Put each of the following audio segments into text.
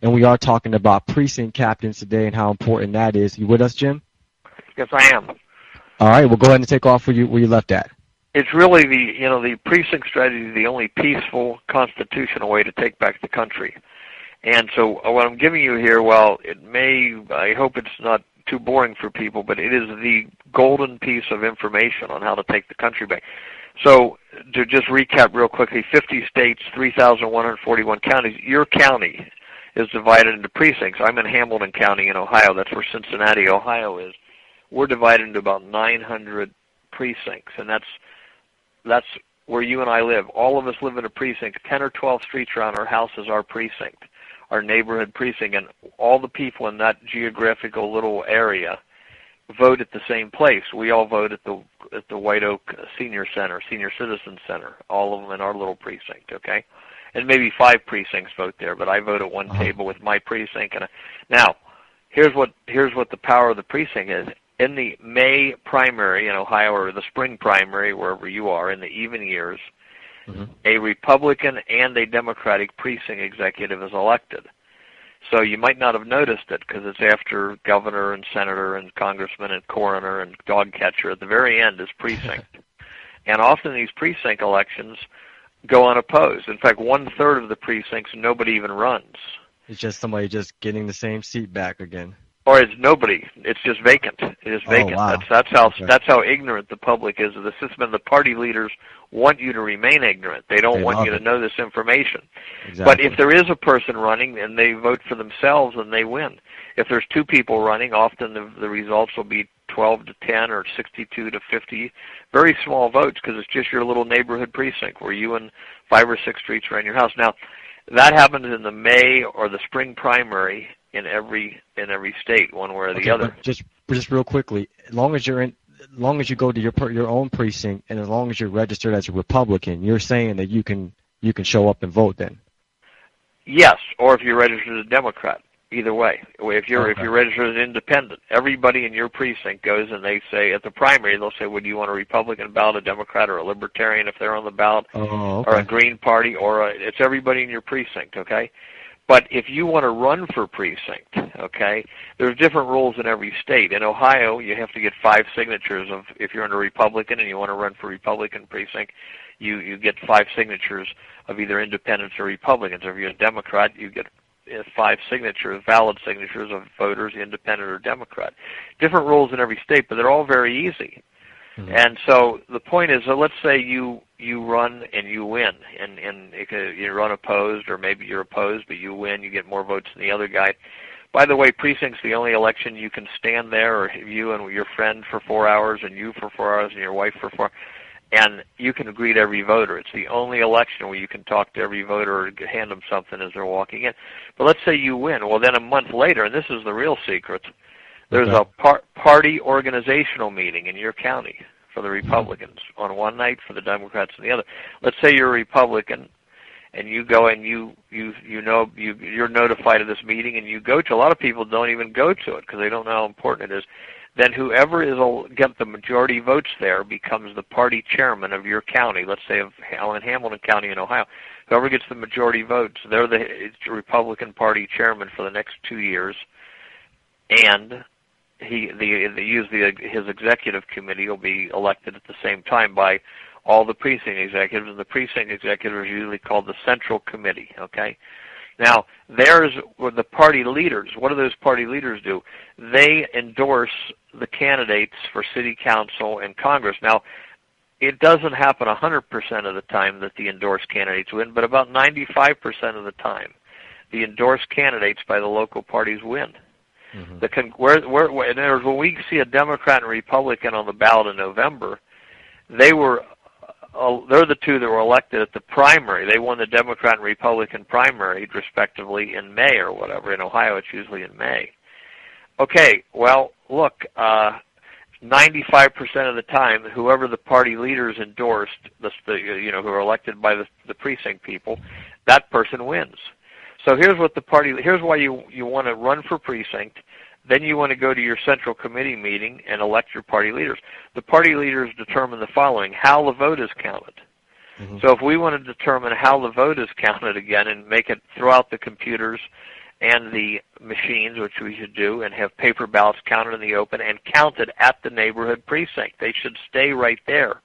And we are talking about precinct captains today and how important that is. You with us, Jim? Yes, I am. All right, well, go ahead and take off where you left at. It's really the precinct strategy is the only peaceful constitutional way to take back the country. And so what I'm giving you here, well, I hope it's not too boring for people, but it is the golden piece of information on how to take the country back. So to just recap real quickly, 50 states, 3,141 counties. Your county is divided into precincts. I'm in Hamilton County in Ohio. That's where Cincinnati, Ohio is. We're divided into about 900 precincts, and that's where you and I live. All of us live in a precinct. 10 or 12 streets around our house is our precinct, our neighborhood precinct, and all the people in that geographical little area vote at the same place. We all vote at the White Oak Senior Citizen Center, all of them in our little precinct, okay? And maybe 5 precincts vote there, but I vote at one table with my precinct. Now, here's what the power of the precinct is. In the May primary in Ohio, or the spring primary, wherever you are, in the even years, a Republican and a Democratic precinct executive is elected. So you might not have noticed it because it's after governor and senator and congressman and coroner and dog catcher. At the very end is precinct. And often these precinct elections go unopposed. In fact, 1/3 of the precincts, nobody even runs. It's just somebody just getting the same seat back again. Or it's nobody. It's just vacant. It is vacant. Oh, wow. That's how ignorant the public is of the system, and the party leaders want you to remain ignorant. They don't want you to know this information. Exactly. But if there is a person running and they vote for themselves, then they win. If there's 2 people running, often the results will be 12 to 10 or 62 to 50. Very small votes because it's just your little neighborhood precinct where you and 5 or 6 streets around your house. Now, that happens in the May or the spring primary in every state, one way or the other. Just real quickly, as long as you go to your own precinct, and as long as you're registered as a Republican, you're saying that you can show up and vote then. Yes, or if you're registered as a Democrat. Either way, if you're registered as independent, everybody in your precinct goes and they say at the primary they'll say, "Would you want a Republican ballot, a Democrat, or a Libertarian if they're on the ballot, or a Green Party, it's everybody in your precinct." Okay. But if you want to run for precinct, okay, there's different rules in every state. In Ohio, you have to get 5 signatures if you're a Republican and you want to run for Republican precinct, you get 5 signatures of either independents or Republicans. If you're a Democrat, you get 5 signatures, valid signatures of voters, independent or Democrat. Different rules in every state, but they're all very easy. And so the point is, let's say you run and you win, and you run opposed, or maybe you're opposed, but you win, you get more votes than the other guy. By the way, precinct's the only election you can stand there, or you and your friend for 4 hours, and you for 4 hours, and your wife for 4 hours, and you can greet every voter. It's the only election where you can talk to every voter or hand them something as they're walking in. But let's say you win. Well, then a month later, and this is the real secret, there's a party organizational meeting in your county for the Republicans on one night, for the Democrats on the other. Let's say you're a Republican, and you go and you're notified of this meeting, and you go to. A lot of people don't even go to it because they don't know how important it is. Then whoever get the majority votes there becomes the party chairman of your county. Let's say in Hamilton County in Ohio, whoever gets the majority votes, they're the Republican Party chairman for the next 2 years, and his executive committee will be elected at the same time by all the precinct executives, and the precinct executives are usually called the Central Committee, okay? Now, there's the party leaders. What do those party leaders do? They endorse the candidates for city council and Congress. Now, it doesn't happen 100% of the time that the endorsed candidates win, but about 95% of the time, the endorsed candidates by the local parties win. When we see a Democrat and Republican on the ballot in November, they're the 2 that were elected at the primary. They won the Democrat and Republican primary, respectively, in May or whatever. In Ohio, it's usually in May. Okay, well, look, 95% of the time, whoever the party leaders endorsed, who are elected by the precinct people, that person wins. So here's why you want to run for precinct. Then you want to go to your central committee meeting and elect your party leaders. The party leaders determine the following: how the vote is counted. Mm-hmm. So if we want to determine how the vote is counted again and make it throughout the computers and the machines, which we should do, and have paper ballots counted in the open and counted at the neighborhood precinct. They should stay right there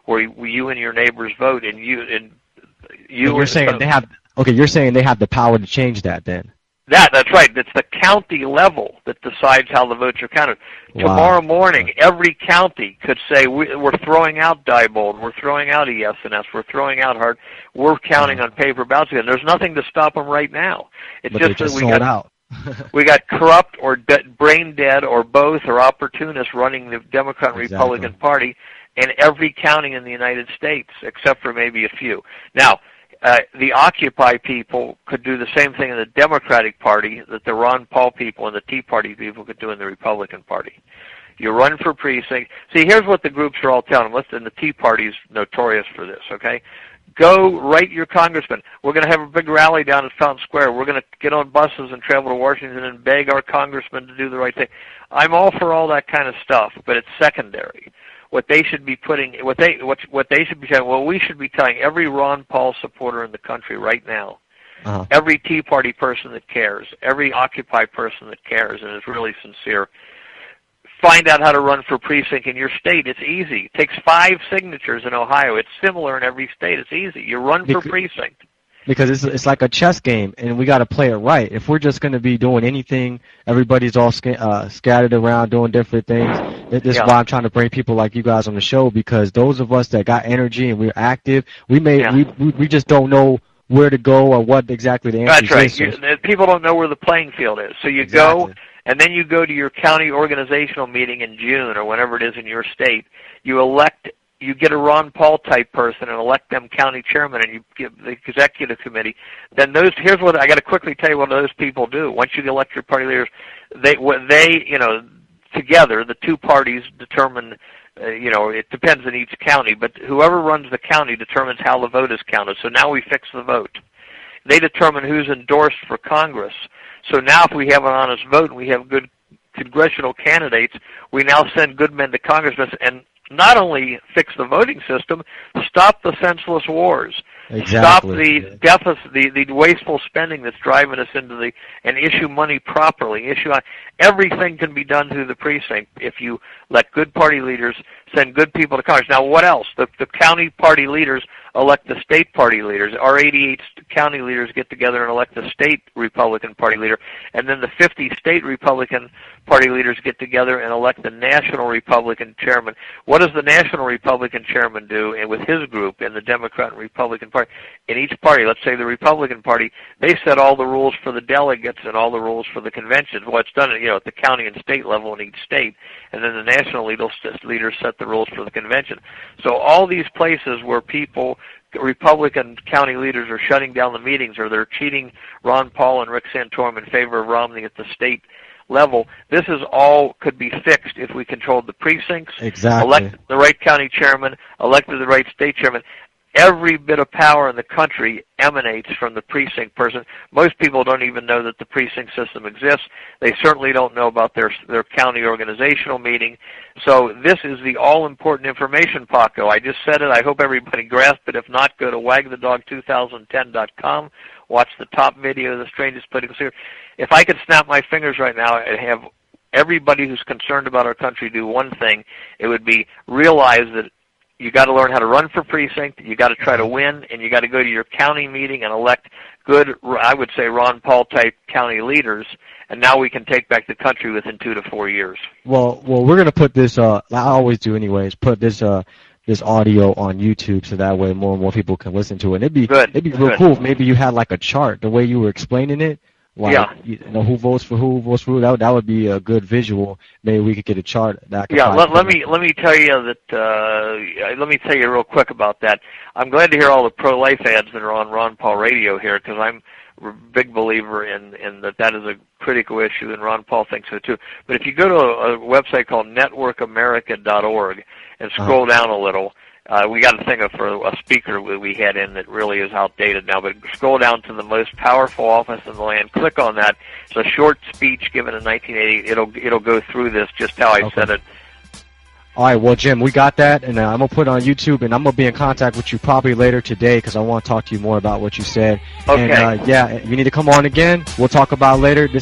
where you and your neighbors vote, and you're saying they have. Okay, you're saying they have the power to change that then. That's right. It's the county level that decides how the votes are counted. Wow. Tomorrow morning, every county could say, we're throwing out Diebold, we're throwing out ES&S, we're throwing out Hart, we're counting on paper ballots again. There's nothing to stop them right now. It's but just that out. we got corrupt or brain dead or both or opportunists running the Democrat and Republican Party in every county in the United States, except for maybe a few. Now, the Occupy people could do the same thing in the Democratic Party that the Ron Paul people and the Tea Party people could do in the Republican Party. You run for precinct. See, here's what the groups are all telling them, and the Tea Party's notorious for this, okay? Go write your congressman. We're going to have a big rally down at Fountain Square. We're going to get on buses and travel to Washington and beg our congressman to do the right thing. I'm all for all that kind of stuff, but it's secondary. What they should be putting, what they should be saying, well, we should be telling every Ron Paul supporter in the country right now, every Tea Party person that cares, every Occupy person that cares and is really sincere, find out how to run for precinct in your state. It's easy. It takes 5 signatures in Ohio. It's similar in every state. It's easy. You run for precinct. Because it's like a chess game, and we got to play it right. If we're just going to be doing anything, everybody's all scattered around doing different things. This is why I'm trying to bring people like you guys on the show, because those of us that got energy and we're active, we just don't know where to go or what exactly the answer is. That's right. People don't know where the playing field is. So you go, and then you go to your county organizational meeting in June or whenever it is in your state. You get a Ron Paul type person and elect them county chairman, and you give the executive committee. Then here's what I got to quickly tell you what those people do. Once you elect your party leaders, together the two parties determine. It depends on each county, but whoever runs the county determines how the vote is counted. So now we fix the vote. They determine who's endorsed for Congress. So now if we have an honest vote and we have good congressional candidates, we now send good men to Congress and not only fix the voting system, stop the senseless wars. Stop the deficit, the wasteful spending that's driving us into and issue money properly. Everything can be done through the precinct if you let good party leaders send good people to Congress. Now, what else? The county party leaders elect the state party leaders. Our 88 county leaders get together and elect the state Republican Party leader, and then the 50 state Republican Party leaders get together and elect the national Republican chairman. What does the national Republican chairman do with his group in the Democrat and Republican Party? In each party, let's say the Republican Party, they set all the rules for the delegates and all the rules for the convention. Well, it's done at the county and state level in each state, and then the national leaders set the rules for the convention. So all these places where Republican county leaders are shutting down the meetings, or they're cheating Ron Paul and Rick Santorum in favor of Romney at the state level, this is all could be fixed if we controlled the precincts, elect the right county chairman, elected the right state chairman. Every bit of power in the country emanates from the precinct person. Most people don't even know that the precinct system exists. They certainly don't know about their county organizational meeting. So this is the all-important information, Paco. I just said it. I hope everybody grasped it. If not, go to wagthedog2010.com. Watch the top video of the strangest political secret. If I could snap my fingers right now and have everybody who's concerned about our country do one thing, it would be realize that you got to learn how to run for precinct, you got to try to win, and you got to go to your county meeting and elect good, I would say, Ron Paul type county leaders, and now we can take back the country within 2 to 4 years. Well, we're going to put this, I always do anyways, put this audio on YouTube so that way more and more people can listen to it. And it'd be real cool if maybe you had like a chart, the way you were explaining it. Who votes for who, that would be a good visual. Maybe we could get a chart. Let me tell you let me tell you real quick about that. I'm glad to hear all the pro-life ads that are on Ron Paul Radio here, because I'm a big believer in that is a critical issue, and Ron Paul thinks so too. But if you go to a website called networkamerica.org and scroll down a little, we got a thing for a speaker we had in that really is outdated now, but scroll down to the most powerful office in the land. Click on that. It's a short speech given in 1980. It'll go through this just how I said it. All right, well, Jim, we got that, and I'm going to put it on YouTube, and I'm going to be in contact with you probably later today because I want to talk to you more about what you said. Okay. And, yeah, you need to come on again. We'll talk about it later.